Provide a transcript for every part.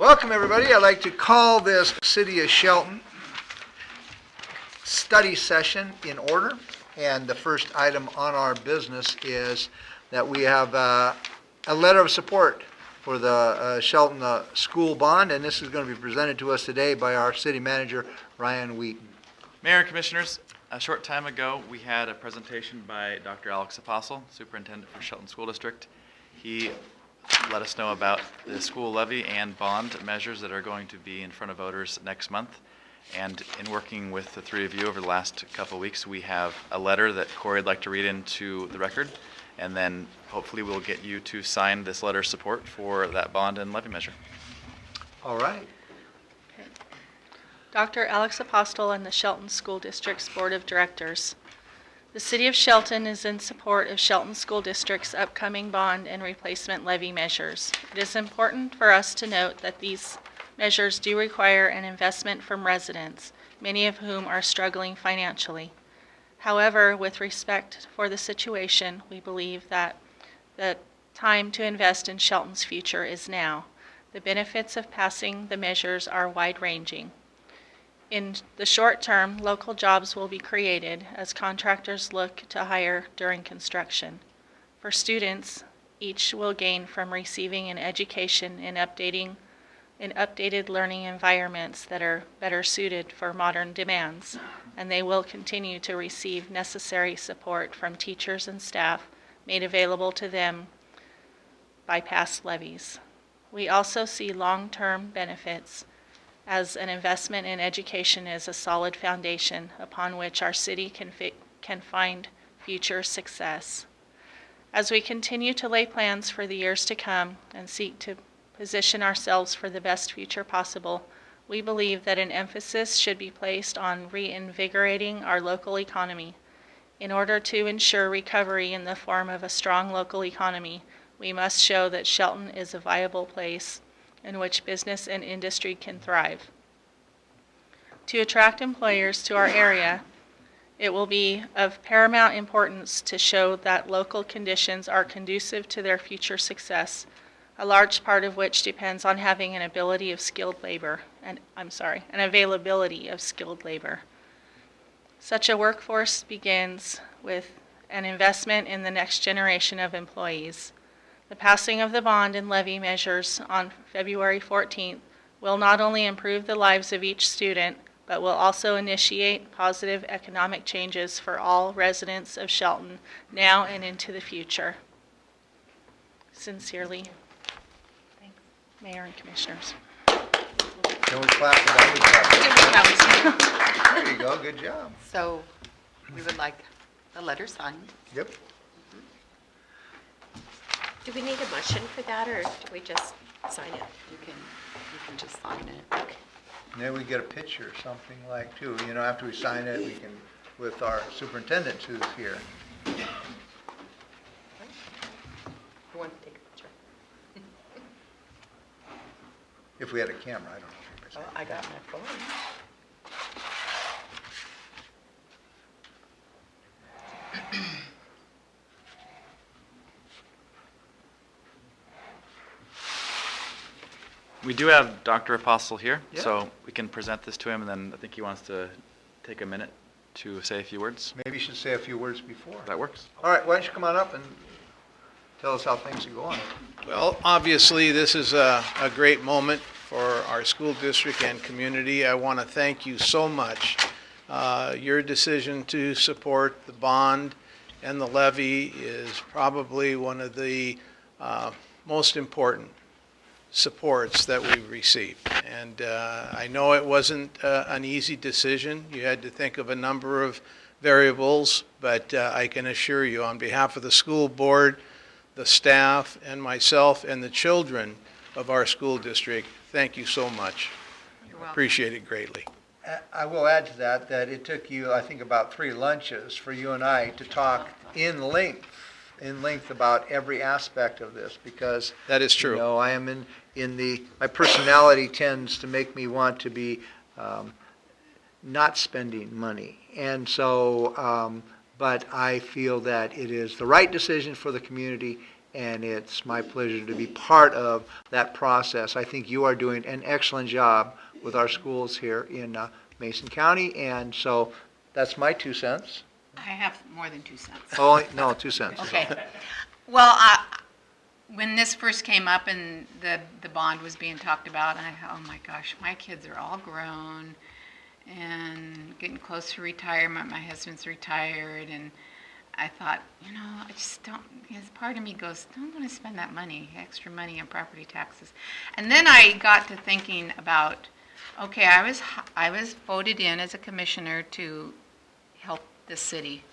Welcome everybody. I'd like to call this City of Shelton study session in order. And the first item on our business is that we have a letter of support for the Shelton school bond, and this is going to be presented to us today by our city manager, Ryan Wheaton. Mayor and Commissioners, a short time ago we had a presentation by Dr. Alex Apostle, Superintendent for Shelton School District. He let us know about the school levy and bond measures that are going to be in front of voters next month. And in working with the three of you over the last couple of weeks, we have a letter that Corey would like to read into the record, and then hopefully we'll get you to sign this letter of support for that bond and levy measure. All right. Okay. Dr. Alex Apostle and the Shelton School District's Board of Directors. The City of Shelton is in support of Shelton School District's upcoming bond and replacement levy measures. It is important for us to note that these measures do require an investment from residents, many of whom are struggling financially. However, with respect for the situation, we believe that the time to invest in Shelton's future is now. The benefits of passing the measures are wide-ranging. In the short term, local jobs will be created as contractors look to hire during construction. For students, each will gain from receiving an education in updated learning environments that are better suited for modern demands, and they will continue to receive necessary support from teachers and staff made available to them by past levies. We also see long-term benefits, as an investment in education is a solid foundation upon which our city can find future success. As we continue to lay plans for the years to come and seek to position ourselves for the best future possible, we believe that an emphasis should be placed on reinvigorating our local economy. In order to ensure recovery in the form of a strong local economy, we must show that Shelton is a viable place in which business and industry can thrive. To attract employers to our area, it will be of paramount importance to show that local conditions are conducive to their future success, a large part of which depends on having an availability of skilled labor. Such a workforce begins with an investment in the next generation of employees. The passing of the bond and levy measures on February 14th will not only improve the lives of each student, but will also initiate positive economic changes for all residents of Shelton now and into the future. Sincerely, thanks, Mayor and Commissioners. Can we clap for that? There you go. Good job. So we would like the letter signed. Yep. Do we need a motion for that, or do we just sign it? You can just sign it. Okay. And then we get a picture or something like too. You know, after we sign it, we can, with our superintendent who's here. Who wants to take a picture? If we had a camera, I don't know. Oh, I got my phone. We do have Dr. Apostle here, Yeah. so we can present this to him, and then I think he wants to take a minute to say a few words. Maybe you should say a few words before. That works. All right, why don't you come on up and tell us how things are going. Well, obviously, this is a great moment for our school district and community. I want to thank you so much. Your decision to support the bond and the levy is probably one of the most important supports that we've received. And I know it wasn't an easy decision. You had to think of a number of variables, but I can assure you, on behalf of the school board, the staff, and myself, and the children of our school district, thank you so much. You're welcome. Appreciate it greatly. I will add to that it took you, I think, about 3 lunches for you and I to talk in length about every aspect of this, because That is true. You know, I am my personality tends to make me want to be not spending money, and so but I feel that it is the right decision for the community, and it's my pleasure to be part of that process. I think you are doing an excellent job with our schools here in Mason County, and so that's my 2 cents. I have more than 2 cents. Oh, no, 2 cents. Okay. Well, when this first came up and the bond was being talked about, I thought, oh my gosh, my kids are all grown and getting close to retirement. My husband's retired, and I thought, I just don't, because part of me goes, don't want to spend that money, extra money on property taxes. And then I got to thinking about, okay, I was voted in as a commissioner to help the city.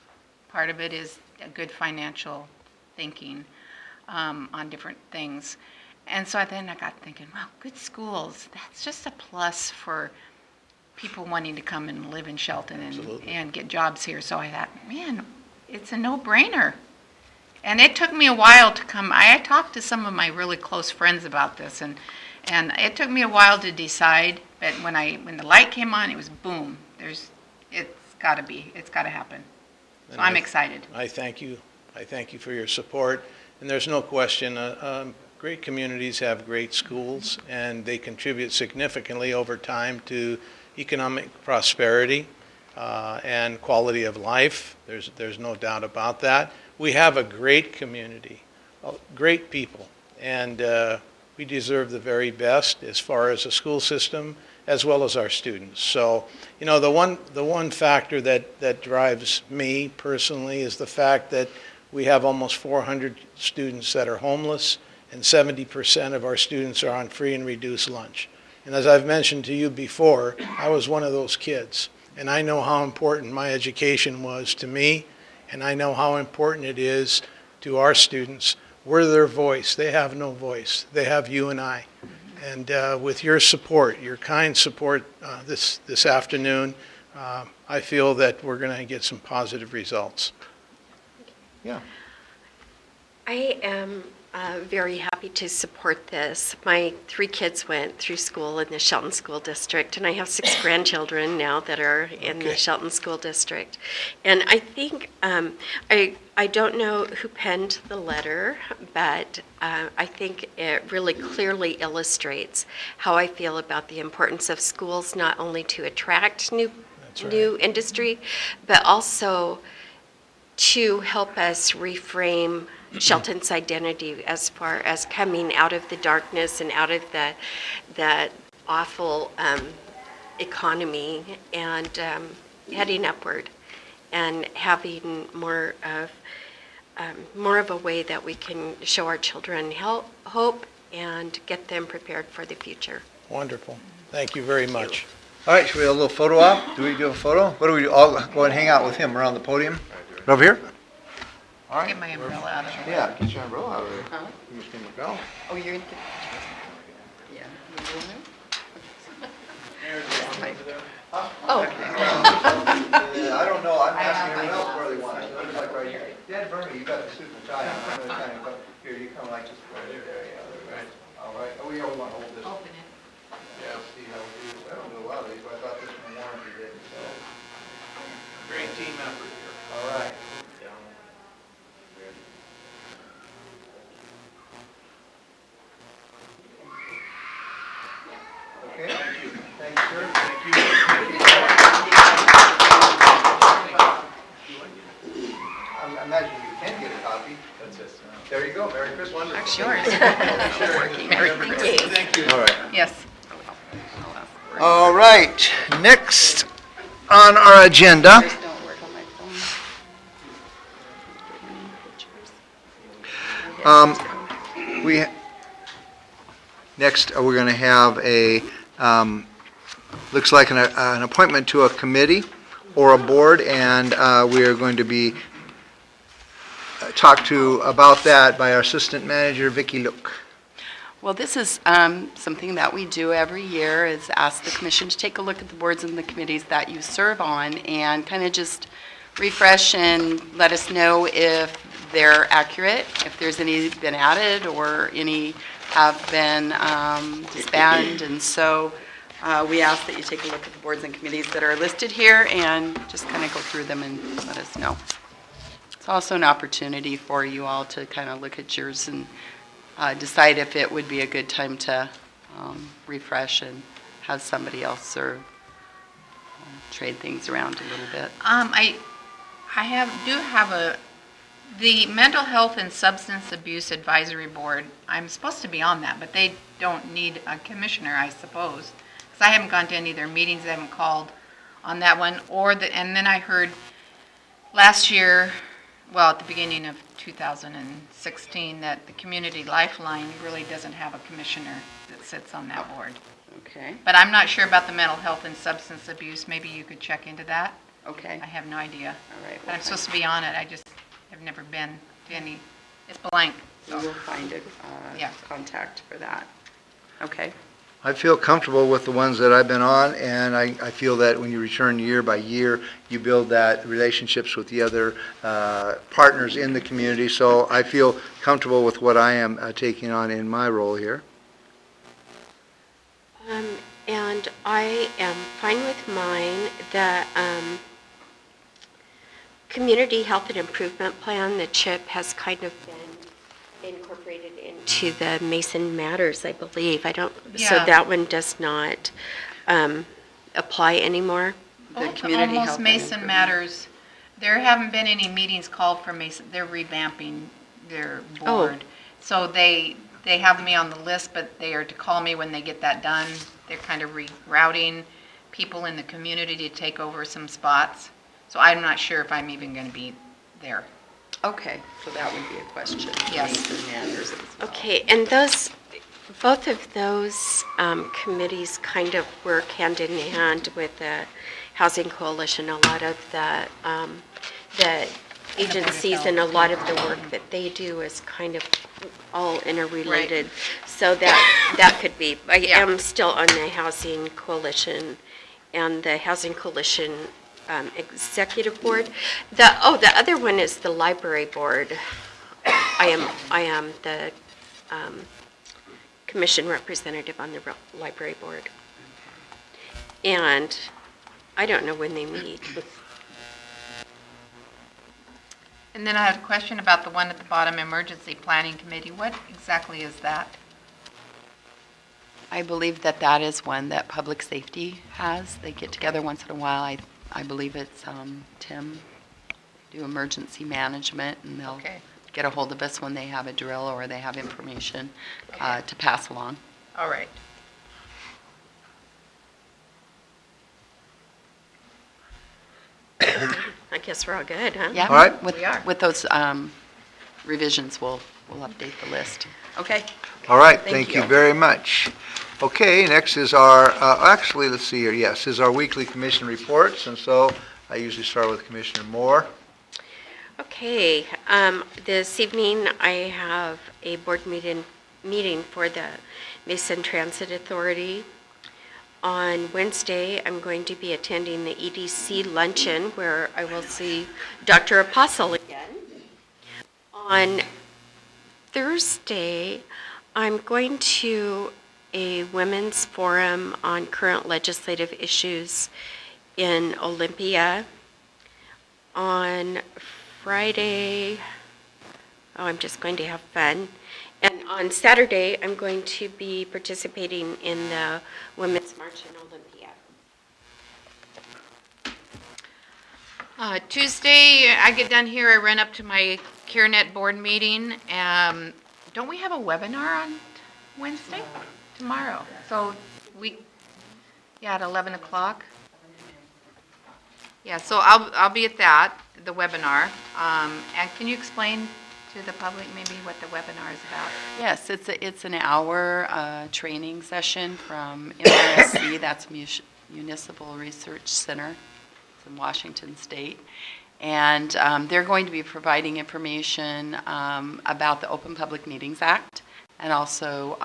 Part of it is a good financial thinking on different things. And so then I got thinking, well, good schools, that's just a plus for people wanting to come and live in Shelton and get jobs here. So I thought, man, it's a no-brainer. And it took me a while to come. I talked to some of my really close friends about this, and it took me a while to decide. But when the light came on, it was boom. It's got to happen. So I'm excited. I thank you. I thank you for your support. And there's no question, great communities have great schools, and they contribute significantly over time to economic prosperity and quality of life. There's no doubt about that. We have a great community, great people, and we deserve the very best as far as the school system as well as our students. So, the one factor that drives me personally is the fact that we have almost 400 students that are homeless, and 70% of our students are on free and reduced lunch. And as I've mentioned to you before, I was one of those kids, and I know how important my education was to me, and I know how important it is to our students. We're their voice. They have no voice. They have you and I. And with your support, your kind support this afternoon, I feel that we're going to get some positive results. Yeah. I am very happy to support this. My 3 kids went through school in the Shelton School District, and I have 6 grandchildren now that are in the Shelton School District. And I think, I don't know who penned the letter, but I think it really clearly illustrates how I feel about the importance of schools, not only to attract new industry, but also to help us reframe Shelton's identity as far as coming out of the darkness and out of that awful economy and heading upward and having more of a way that we can show our children hope and get them prepared for the future. Wonderful. Thank you very much. All right, should we have a little photo op? Do we do a photo? What do we do? All go and hang out with him around the podium? Right over here? All right. Get my umbrella out of there. Yeah, get your umbrella out of there. Huh? You just need to go. Oh, you're in. Yeah. Oh. I don't know, I'm asking everyone else where they want it. It's like right here. Dad Bernie, you got the suit and tie on. I'm gonna kind of come, here, you come like just right there, yeah, right. All right, oh, we all want to hold this. Open it. Yeah, see how we do this. I don't know a lot of these, but I thought this one warranty did, so. Great team effort here. All right. Okay, thank you, sir. Thank you. I imagine you can get a copy. That's it. There you go, Merry Christmas. That's yours. Merry Christmas. Thank you. All right. Yes. All right, next on our agenda. Yours don't work on my phone. Next, we're going to have a, looks like an appointment to a committee or a board, and we are going to be talked to about that by our assistant manager, Vicki Luke. Well, this is something that we do every year, is ask the commission to take a look at the boards and the committees that you serve on and kind of just refresh and let us know if they're accurate, if there's any been added or any have been disbanded. And so we ask that you take a look at the boards and committees that are listed here and just kind of go through them and let us know. That's also an opportunity for you all to kind of look at yours and decide if it would be a good time to refresh and have somebody else serve, trade things around a little bit. The Mental Health and Substance Abuse Advisory Board, I'm supposed to be on that, but they don't need a commissioner, I suppose. Because I haven't gone to any of their meetings, I haven't called on that one. And then I heard last year, well, at the beginning of 2016, that the Community Lifeline really doesn't have a commissioner that sits on that board. Okay. But I'm not sure about the mental health and substance abuse. Maybe you could check into that. Okay. I have no idea. All right. But I'm supposed to be on it. I've never been to any. It's blank. We will find a Yeah. contact for that. Okay. I feel comfortable with the ones that I've been on, and I feel that when you return year by year, you build that relationships with the other partners in the community. So I feel comfortable with what I am taking on in my role here. And I am fine with mine. The Community Health and Improvement Plan, the CHIP, has kind of been incorporated into the Mason Matters, I believe. So Yeah. that one does not apply anymore. The community health Almost and Mason improvement. Matters. There haven't been any meetings called for Mason. They're revamping their board. So they have me on the list, but they are to call me when they get that done. They're kind of rerouting people in the community to take over some spots. So I'm not sure if I'm even going to be there. Okay, so that would be a question. Yes. Mason Matters as well. Okay, and both of those committees kind of work hand in hand with the Housing Coalition. A lot of the agencies and a lot of the work that they do is kind of all interrelated. So that could be. I am still on the Housing Coalition and the Housing Coalition Executive Board. The other one is the Library Board. I am the commission representative on the Library Board. And I don't know when they meet. And then I had a question about the one at the bottom, Emergency Planning Committee. What exactly is that? I believe that is one that public safety has. They get together once in a while. I believe it's Tim, do emergency management, and they'll Okay. get a hold of us when they have a drill or they have information to pass along. All right. I guess we're all good, huh? Yeah. All right. With, We are. with those revisions, we'll update the list. Okay. All right, Thank thank you you. very much. Okay, next is our, actually, let's see here, yes, is our weekly commission reports, and so I usually start with Commissioner Moore. Okay, this evening I have a board meeting for the Mason Transit Authority. On Wednesday, I'm going to be attending the EDC luncheon where I will see Dr. Apostle again. On Thursday, I'm going to a women's forum on current legislative issues in Olympia. On Friday, I'm just going to have fun. And on Saturday, I'm going to be participating in the Women's March in Olympia. Tuesday, I get done here, I run up to my CareNet board meeting. Don't we have a webinar on Wednesday? Tomorrow. So at 11 o'clock. Yeah, so I'll be at that, the webinar. And can you explain to the public maybe what the webinar is about? Yes, it's an hour training session from MRSC, that's Municipal Research Center. It's in Washington State. And they're going to be providing information about the Open Public Meetings Act and also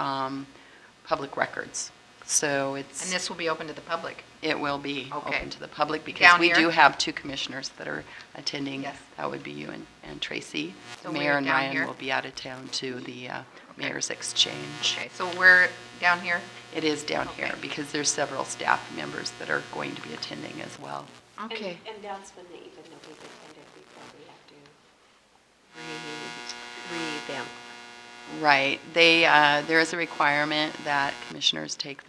public records. So And this will be open to the public. it will be Okay. open to the public because Down we here? do have two commissioners that are attending. Yes. That would be you and Tracy. So The we're Mayor and down Ryan here? will be out of town to the Mayor's Exchange. Okay, so we're down here? It is down here Okay. because there's several staff members that are going to be attending as well. Okay. And that's when even though we've attended before, we have to them. Right. There is a requirement that commissioners take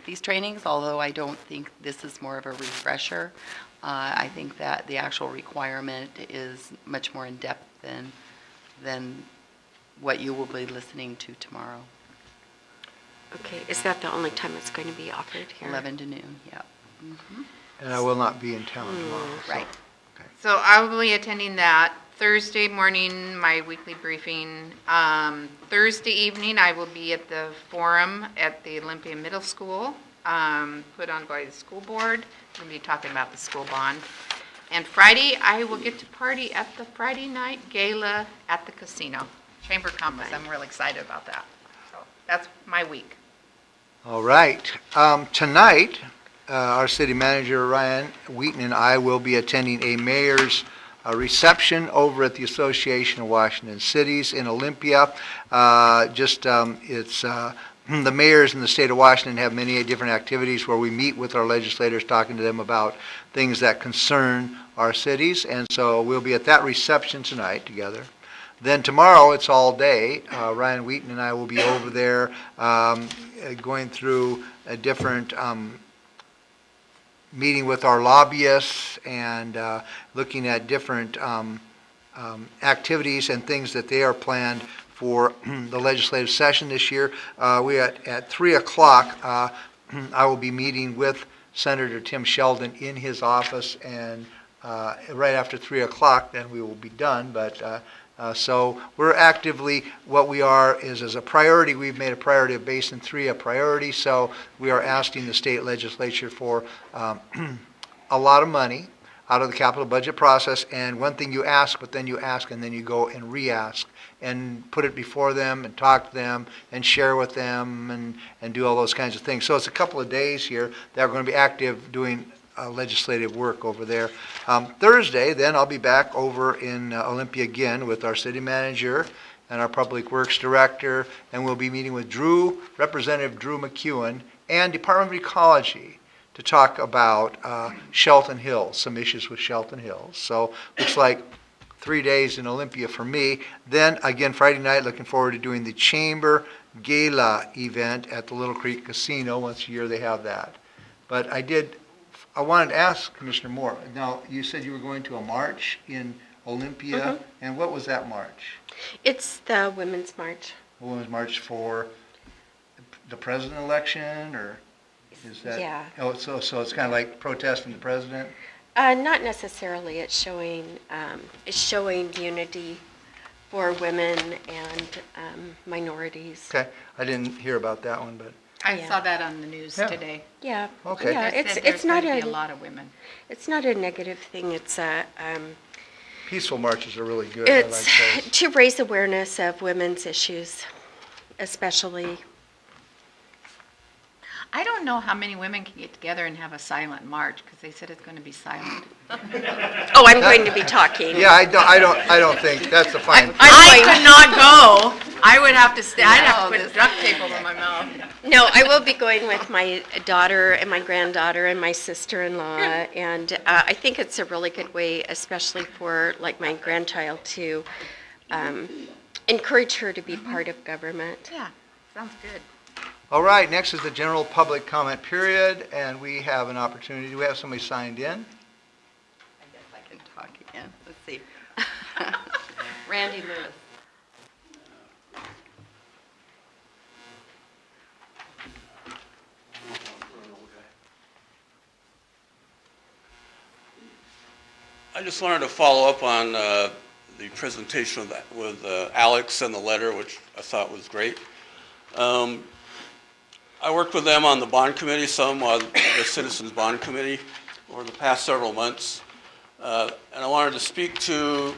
these trainings, although I don't think this is more of a refresher. I think that the actual requirement is much more in-depth than what you will be listening to tomorrow, Okay, is that the only time it's going to be offered here? 11 to noon, yeah. And I will not be in town tomorrow. so- Right. So I will be attending that Thursday morning, my weekly briefing. Thursday evening, I will be at the forum at the Olympia Middle School, put on by the school board. We'll be talking about the school bond. And Friday, I will get to party at the Friday night gala at the casino, Chamber of Commerce. I'm really excited about that. So that's my week. All right. Tonight, our city manager, Ryan Wheaton, and I will be attending a mayor's reception over at the Association of Washington Cities in Olympia. The mayors in the state of Washington have many different activities where we meet with our legislators, talking to them about things that concern our cities. And so we'll be at that reception tonight together. Then tomorrow, it's all day. Ryan Wheaton and I will be over there going through a different meeting with our lobbyists and looking at different activities and things that they are planned for the legislative session this year. At 3 o'clock, I will be meeting with Senator Tim Sheldon in his office, and right after 3 o'clock, then we will be done. But so we're actively, what we are is as a priority, we've made a priority of Basin 3 a priority, so we are asking the state legislature for a lot of money out of the capital budget process. And one thing you ask, but then you ask, and then you go and re-ask and put it before them and talk to them and share with them and do all those kinds of things. So it's a couple of days here that we're going to be active doing legislative work over there. Thursday, then I'll be back over in Olympia again with our city manager and our public works director, and we'll be meeting with Representative Drew McEwen and Department of Ecology to talk about Shelton Hills, some issues with Shelton Hills. So looks like 3 days in Olympia for me. Then again, Friday night, looking forward to doing the Chamber Gala event at the Little Creek Casino. Once a year they have that. But I wanted to ask Commissioner Moore. Now, you said you were going to a march in Olympia, and what was that march? It's the Women's March. A women's march for the president election, or is that? Yeah. Oh, so it's kind of like protesting the president? Not necessarily. It's showing unity for women and minorities. Okay, I didn't hear about that one, but I Yeah. saw that on the news Yeah. today. Yeah. Okay. Yeah, They said it's there's not going to be a a lot of women. it's not a negative thing. It's peaceful marches are really good. I like it's those. to raise awareness of women's issues, especially. I don't know how many women can get together and have a silent march, because they said it's going to be silent. Oh, I'm going to be talking. Yeah, I don't think that's the fine. I could not go. I would have to stay. I'd have to put duct tape over my mouth. No, I will be going with my daughter and my granddaughter and my sister-in-law, and I think it's a really good way, especially for like my grandchild, to encourage her to be part of government. Yeah, sounds good. All right, next is the general public comment period, and we have an opportunity. Do we have somebody signed in? I guess I can talk again. Let's see. Randy Lewis. I just wanted to follow up on the presentation of that with Alex and the letter, which I thought was great. I worked with them on the bond committee, the Citizens Bond Committee, over the past several months. And I wanted to speak to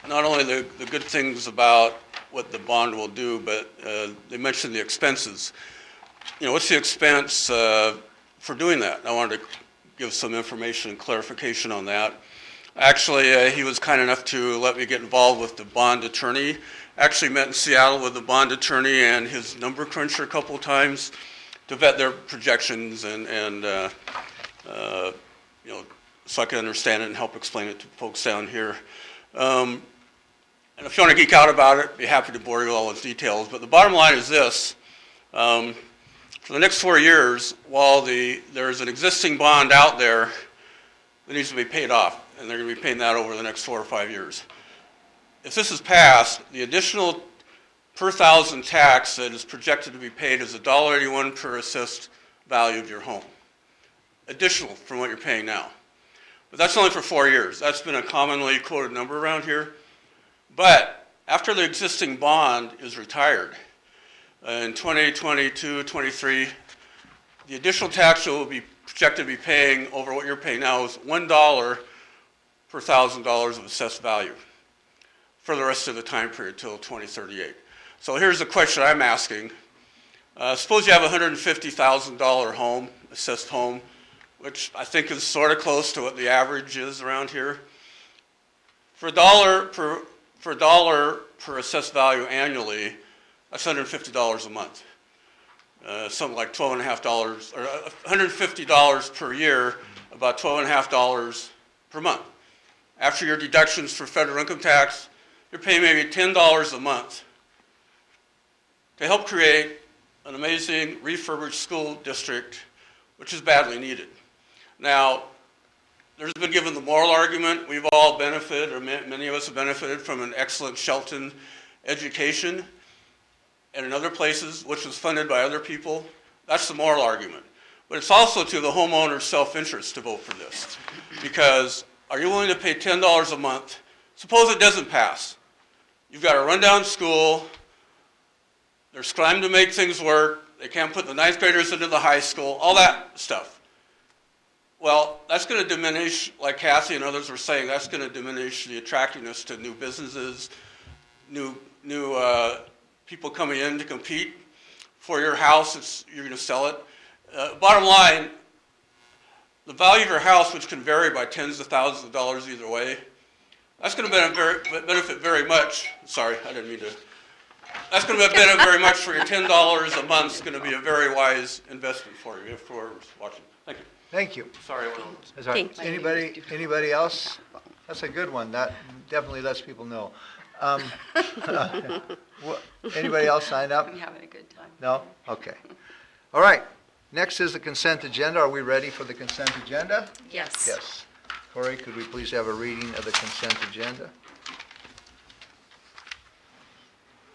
not only the good things about what the bond will do, but they mentioned the expenses. You know, what's the expense for doing that? I wanted to give some information and clarification on that. Actually, he was kind enough to let me get involved with the bond attorney. Actually met in Seattle with the bond attorney and his number cruncher a couple of times to vet their projections and you know, so I could understand it and help explain it to folks down here. And And if you want to geek out about it, be happy to bore you with all those details. But the bottom line is this. For the next 4 years, while there's an existing bond out there that needs to be paid off, and they're going to be paying that over the next 4 or 5 years. If this is passed, the additional per thousand tax that is projected to be paid is $1.81 per assessed value of your home. Additional from what you're paying now. But that's only for 4 years. That's been a commonly quoted number around here. But after the existing bond is retired, in 2022, 23, the additional tax you'll be projected to be paying over what you're paying now is $1 per $1,000 of assessed value for the rest of the time period till 2038. So here's the question I'm asking. Suppose you have a $150,000 home, assessed home, which I think is sort of close to what the average is around here. For $1 per assessed value annually, that's $150 a month. Something like $12.50, or $150 per year, about $12.50 per month. After your deductions for federal income tax, you're paying maybe $10 a month to help create an amazing refurbished school district, which is badly needed. Now, there's been given the moral argument. We've all benefited, or many of us have benefited from an excellent Shelton education and in other places, which was funded by other people. That's the moral argument. But it's also to the homeowner's self-interest to vote for this. Because are you willing to pay $10 a month? Suppose it doesn't pass. You've got a rundown school. They're scrambling to make things work. They can't put the ninth graders into the high school, all that stuff. Well, that's going to diminish, like Kathy and others were saying, that's going to diminish the attractiveness to new businesses, new people coming in to compete for your house. You're going to sell it. Bottom line, the value of your house, which can vary by tens of thousands of dollars either way, that's going to benefit very much. Sorry, I didn't mean to. That's going to benefit very much for your $10 a month. It's going to be a very wise investment for you, if you're watching. Thank you. Thank you. Sorry, I went over. That's all right. Anybody else? That's a good one. That definitely lets people know. Anybody else sign up? I'm having a good time. No? Okay. All right. Next is the consent agenda. Are we ready for the consent agenda? Yes. Yes. Corey, could we please have a reading of the consent agenda?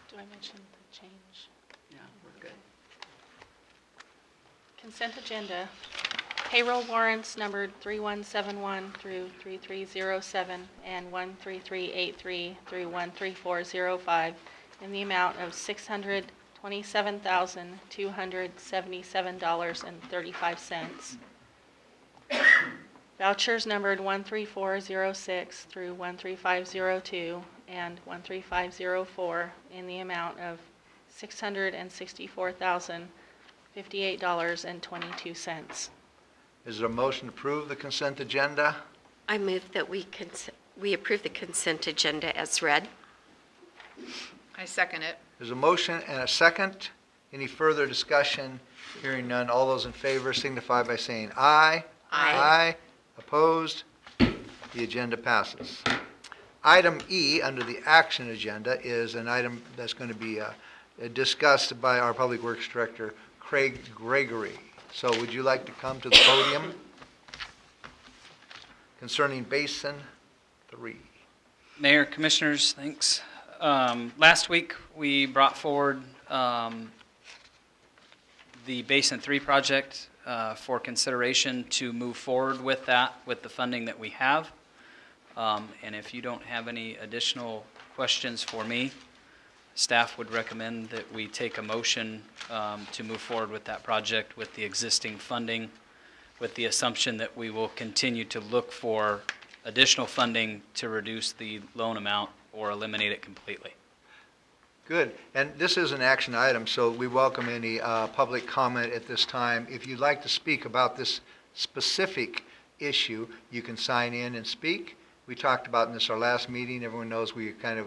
Do I mention the change? Yeah, we're good. Consent agenda. Payroll warrants numbered 3171 through 3307 and 13383 through 13405 in the amount of $627,277.35. Vouchers numbered 13406 through 13502 and 13504 in the amount of $664,058.22. Is there a motion to approve the consent agenda? I move that we approve the consent agenda as read. I second it. There's a motion and a second. Any further discussion? Hearing none. All those in favor signify by saying aye. Aye. Aye. Opposed? The agenda passes. Item E under the action agenda is an item that's going to be discussed by our Public Works Director, Craig Gregory. So would you like to come to the podium concerning Basin 3? Mayor, Commissioners, thanks. Last week, we brought forward the Basin 3 project for consideration to move forward with that, with the funding that we have. And if you don't have any additional questions for me, staff would recommend that we take a motion to move forward with that project with the existing funding, with the assumption that we will continue to look for additional funding to reduce the loan amount or eliminate it completely. Good. And this is an action item, so we welcome any public comment at this time. If you'd like to speak about this specific issue, you can sign in and speak. We talked about in this our last meeting. Everyone knows we kind of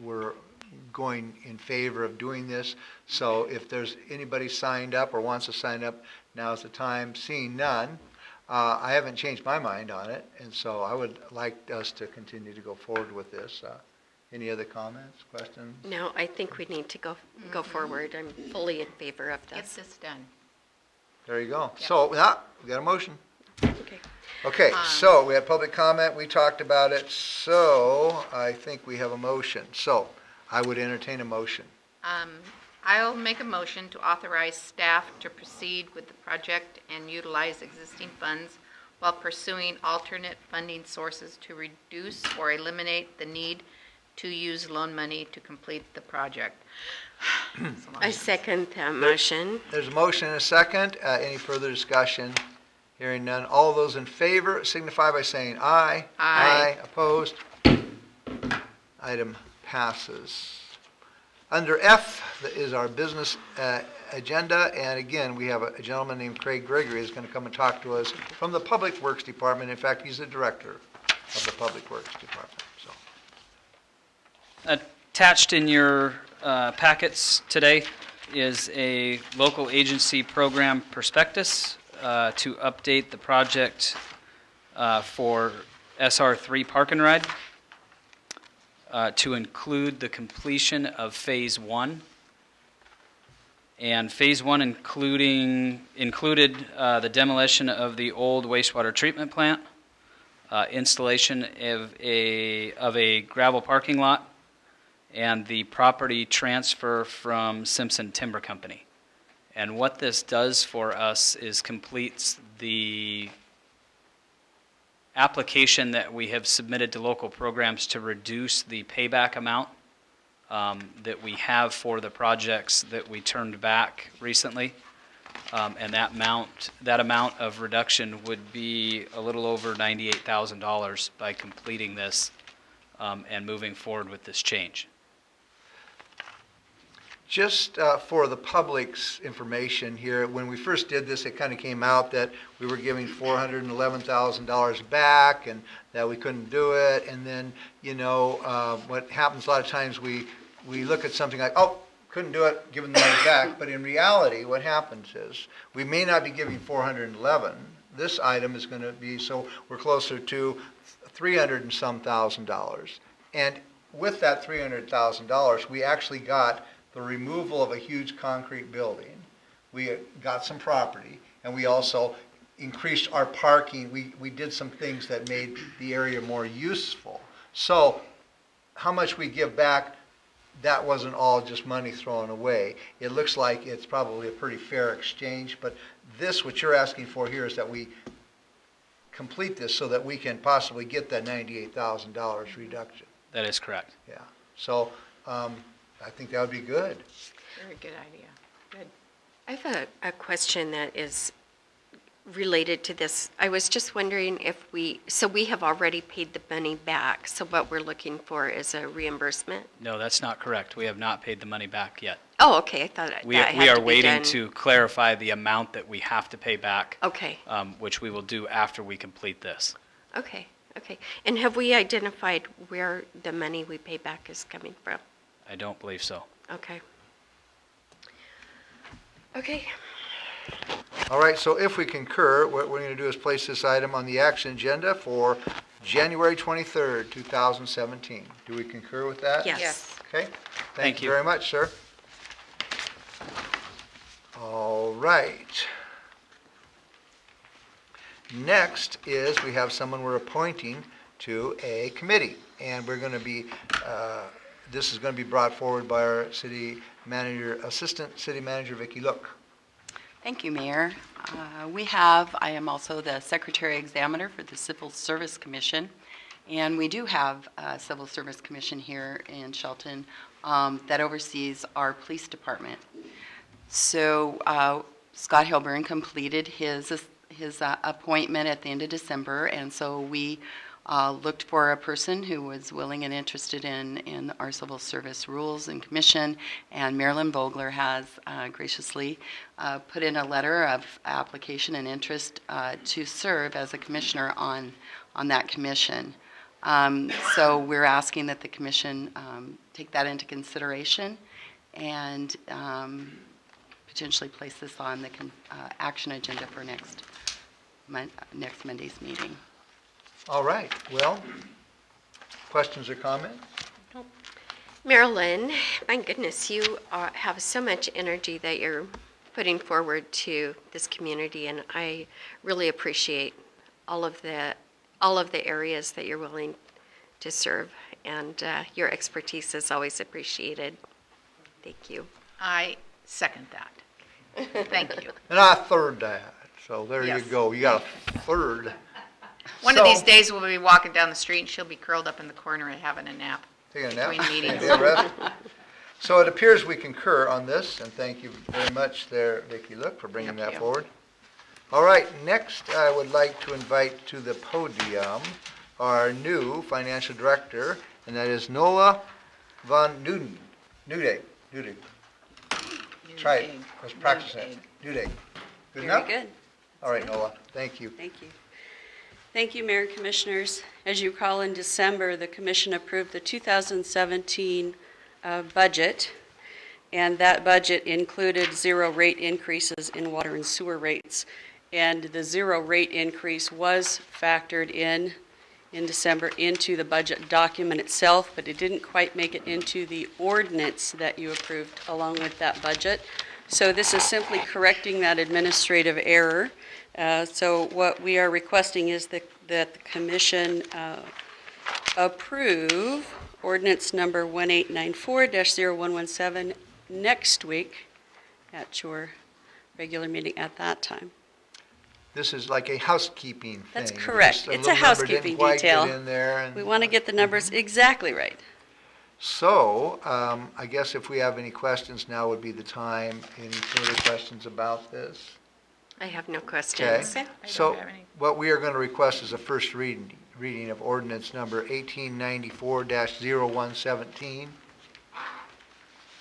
were going in favor of doing this. So if there's anybody signed up or wants to sign up, now's the time. Seeing none, I haven't changed my mind on it, and so I would like us to continue to go forward with this. Any other comments, questions? No, I think we need to go forward. I'm fully in favor of Get this. this done. There you go. Yeah. So, yeah, we got a motion. Okay. Okay, so we had public comment, we talked about it, so I think we have a motion. So I would entertain a motion. I'll make a motion to authorize staff to proceed with the project and utilize existing funds while pursuing alternate funding sources to reduce or eliminate the need to use loan money to complete the project. I second that motion. There's a motion and a second. Any further discussion? Hearing none. All those in favor signify by saying aye. Aye. Opposed? Item passes. Under F is our business agenda, and again, we have a gentleman named Craig Gregory who's going to come and talk to us from the Public Works Department. In fact, he's the director of the Public Works Department. So, Attached in your packets today is a local agency program prospectus to update the project for SR3 Park and Ride to include the completion of Phase 1. And Phase 1 included the demolition of the old wastewater treatment plant, installation of a gravel parking lot, and the property transfer from Simpson Timber Company. And what this does for us is completes the application that we have submitted to local programs to reduce the payback amount that we have for the projects that we turned back recently. And that amount of reduction would be a little over $98,000 by completing this and moving forward with this change. just for the public's information here, when we first did this, it kind of came out that we were giving $411,000 back and that we couldn't do it. And then, what happens a lot of times, we look at something like, oh, couldn't do it, giving the money back. But in reality, what happens is we may not be giving 411. This item is going to be, so we're closer to $300 and some thousand. And with that $300,000, we actually got the removal of a huge concrete building. We got some property, and we also increased our parking. We did some things that made the area more useful. So how much we give back, that wasn't all just money thrown away. It looks like it's probably a pretty fair exchange, but this, what you're asking for here, is that we complete this so that we can possibly get that $98,000 reduction. That is correct. Yeah. So I think that would be good. Very good idea. Good. I have a question that is related to this. I was just wondering if we have already paid the money back, so what we're looking for is a reimbursement? No, that's not correct. We have not paid the money back yet. Oh, okay, I thought We that had are to be waiting done. to clarify the amount that we have to pay back, Okay, which we will do after we complete this. okay. And have we identified where the money we pay back is coming from? I don't believe so. Okay. All right, so if we concur, what we're going to do is place this item on the action agenda for January 23rd, 2017. Do we concur with that? Yes. Okay. Thank Thank you you. very much, sir. All right. Next is we have someone we're appointing to a committee, and we're going to be, this is going to be brought forward by our city manager, assistant city manager, Vicki Look. Thank you, Mayor. I am also the Secretary Examiner for the Civil Service Commission, and we do have a Civil Service Commission here in Shelton that oversees our police department. So Scott Hilburn completed his appointment at the end of December, and so we looked for a person who was willing and interested in our civil service rules and commission, and Marilyn Vogler has graciously put in a letter of application and interest to serve as a commissioner on that commission. So we're asking that the commission take that into consideration and potentially place this on the action agenda for next Monday's meeting. All right, well, questions or comments? Nope. Marilyn, my goodness, you have so much energy that you're putting forward to this community, and I really appreciate all of the areas that you're willing to serve, and your expertise is always appreciated. Thank you. I second that. Thank you. And I third that. So there you Yes. go. You got a third. One of these So- days, we'll be walking down the street and she'll be curled up in the corner and having a nap. Taking a nap? Between meetings. Taking a rest? So it appears we concur on this, and thank you very much there, Vicki Look, for bringing Thank that you. forward. All right, next I would like to invite to the podium our new financial director, and that is Noah Von Nudek. Try it. Let's practice it. Nudek. Good Very enough? good. All right, Noah, thank you. Thank you. Thank you, Mayor and Commissioners. As you recall, in December, the Commission approved the 2017 budget, and that budget included 0 rate increases in water and sewer rates. And the 0 rate increase was factored in December into the budget document itself, but it didn't quite make it into the ordinance that you approved along with that budget. So this is simply correcting that administrative error. So what we are requesting is that the Commission approve ordinance number 1894-0117 next week at your regular meeting at that time. This is like a housekeeping thing. That's correct. Just It's a little number didn't housekeeping quite detail. get in there and- We want to get the numbers exactly right. So, I guess if we have any questions, now would be the time. Any further questions about this? I have no Okay. questions. I don't So, have any. what we are going to request is a first reading of ordinance number 1894-0117.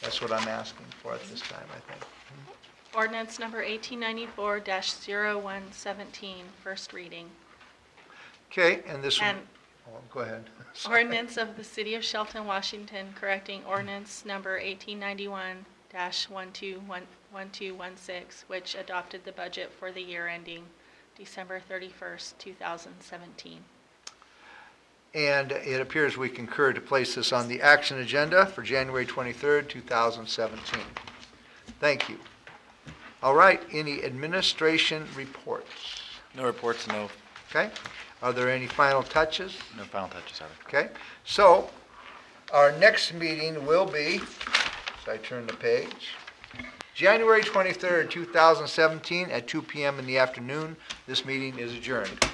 That's what I'm asking for at this time, I think. Ordinance number 1894-0117, first reading. Okay, and this one, And oh, go ahead. Sorry. ordinance of the City of Shelton, Washington, correcting ordinance number 1891-1216, which adopted the budget for the year ending December 31st, 2017. And it appears we concur to place this on the action agenda for January 23rd, 2017. Thank you. All right, any administration reports? No reports, no Okay, are there any final touches? final touches, either. Okay, so our next meeting will be, so I turn the page, January 23rd, 2017 at 2 p.m. in the afternoon. This meeting is adjourned.